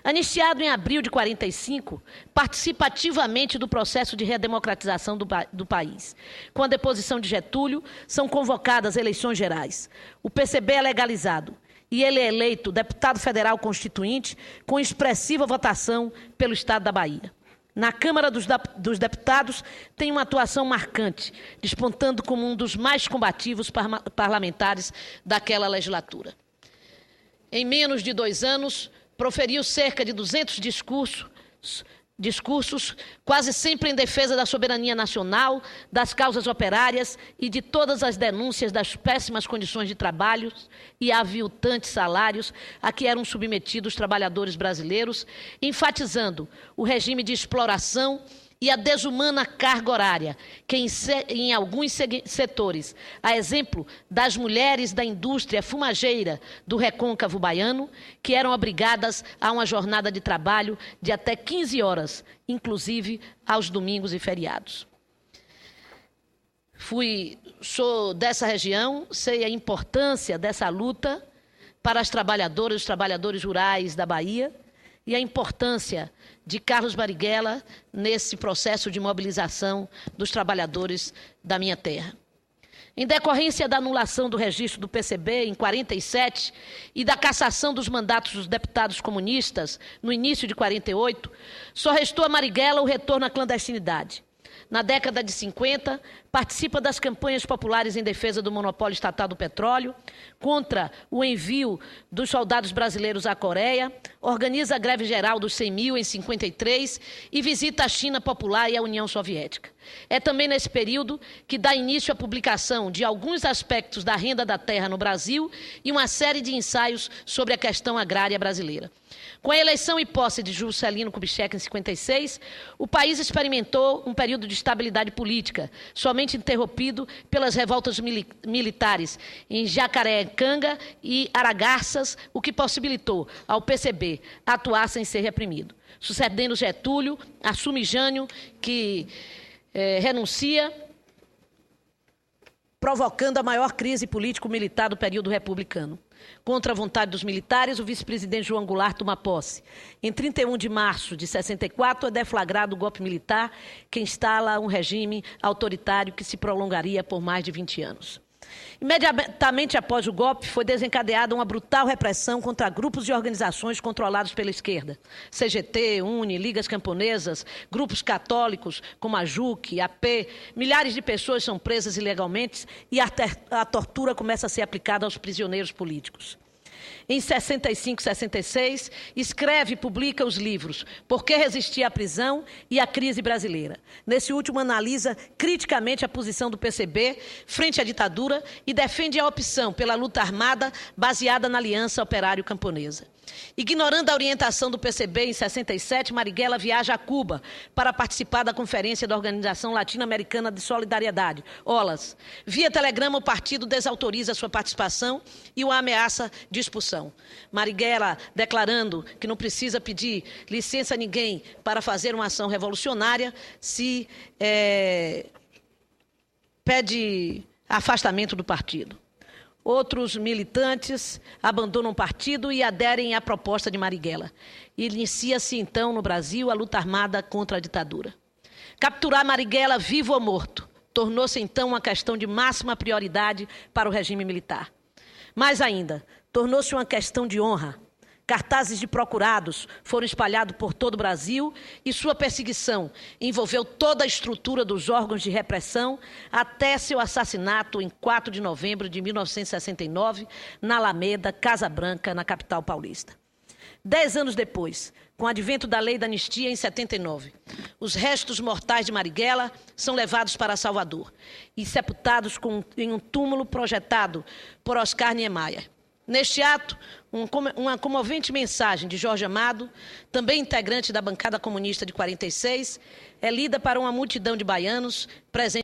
Anistiado em abril de 45, participa ativamente do processo de redemocratização do país. Com a deposição de Getúlio, são convocadas eleições gerais. O PCB é legalizado e ele é eleito deputado federal constituinte com expressiva votação pelo Estado da Bahia. Na Câmara dos Deputados, tem uma atuação marcante, despontando como um dos mais combativos parlamentares daquela legislatura. Em menos de 2 anos, proferiu cerca de 200 discursos, quase sempre em defesa da soberania nacional, das causas operárias e de todas as denúncias das péssimas condições de trabalho e aviltantes salários a que eram submetidos os trabalhadores brasileiros, enfatizando o regime de exploração e a desumana carga horária, que em alguns setores, a exemplo das mulheres da indústria fumageira do recôncavo baiano, que eram obrigadas a uma jornada de trabalho de até 15 horas, inclusive aos domingos e feriados. Sou dessa região, sei a importância dessa luta para as trabalhadoras e os trabalhadores rurais da Bahia, e a importância de Carlos Marighella nesse processo de mobilização dos trabalhadores da minha terra. Em decorrência da anulação do registro do PCB em 47 e da cassação dos mandatos dos deputados comunistas no início de 48, só restou a Marighella o retorno à clandestinidade. Na década de 50, participa das campanhas populares em defesa do monopólio estatal do petróleo, contra o envio dos soldados brasileiros à Coreia, organiza a greve geral dos 100 mil em 53 e visita a China Popular e a União Soviética. É também nesse período que dá início à publicação de alguns aspectos da renda da terra no Brasil e uma série de ensaios sobre a questão agrária brasileira. Com a eleição e posse de Juscelino Kubitschek em 56, o país experimentou um período de estabilidade política, somente interrompido pelas revoltas militares em Jacarecanga e Aragarças, o que possibilitou ao PCB atuar sem ser reprimido. Sucedendo Getúlio, assume Jânio, que renuncia, provocando a maior crise político-militar do período republicano. Contra a vontade dos militares, o vice-presidente João Goulart toma posse. Em 31 de março de 64, é deflagrado o golpe militar que instala um regime autoritário que se prolongaria por mais de 20 anos. Imediatamente após o golpe, foi desencadeada uma brutal repressão contra grupos e organizações controlados pela esquerda. CGT, UNE, Ligas Camponesas, grupos católicos como a JUC, AP, milhares de pessoas são presas ilegalmente e a tortura começa a ser aplicada aos prisioneiros políticos. Em 65 e 66, escreve e publica os livros Por que Resistir à Prisão e a Crise Brasileira. Nesse último, analisa criticamente a posição do PCB frente à ditadura e defende a opção pela luta armada baseada na Aliança Operário-Camponesa. Ignorando a orientação do PCB, em 67, Marighella viaja a Cuba para participar da Conferência da Organização Latino-Americana de Solidariedade, OLAS. Via telegrama, o partido desautoriza sua participação e o ameaça de expulsão. Marighella, declarando que não precisa pedir licença a ninguém para fazer uma ação revolucionária, pede afastamento do partido. Outros militantes abandonam o partido e aderem à proposta de Marighella. Inicia-se, então, no Brasil, a luta armada contra a ditadura. Capturar Marighella, vivo ou morto, tornou-se, então, uma questão de máxima prioridade para o regime militar. Mais ainda, tornou-se uma questão de honra. Cartazes de procurados foram espalhados por todo o Brasil e sua perseguição envolveu toda a estrutura dos órgãos de repressão até seu assassinato em 4 de novembro de 1969, na Alameda, Casa Branca, na capital paulista. 10 anos depois, com o advento da Lei da Anistia em 79, os restos mortais de Marighella são levados para Salvador e sepultados em um túmulo projetado por Oscar Niemeyer. Neste ato, uma comovente mensagem de Jorge Amado, também integrante da bancada comunista de 46, é lida para uma multidão de baianos presentes